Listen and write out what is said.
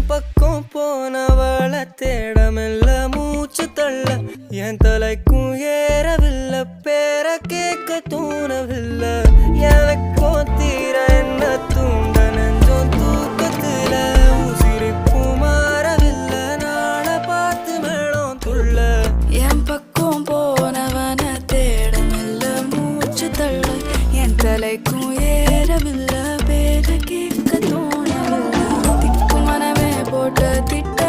பக்கம் போனவள தேடமெல்ல மூச்சு தள்ள என் தலைக்கும் ஏறவில்லை பேர கேட்க தோணவில்லை எனக்கோ தீர என்ன தூண்ட நெஞ்சோம் தூக்கத்துல உசிரிப்பு மாறவில்லை நாள பார்த்து மேளம் துள்ள என் பக்கம் போனவன தேடமெல்ல மூச்சு தள்ள என் தலைக்கும் ஏறவில்லை பேர கேட்க தோணவில்லை திக்கு மனமே போட்ட திட்ட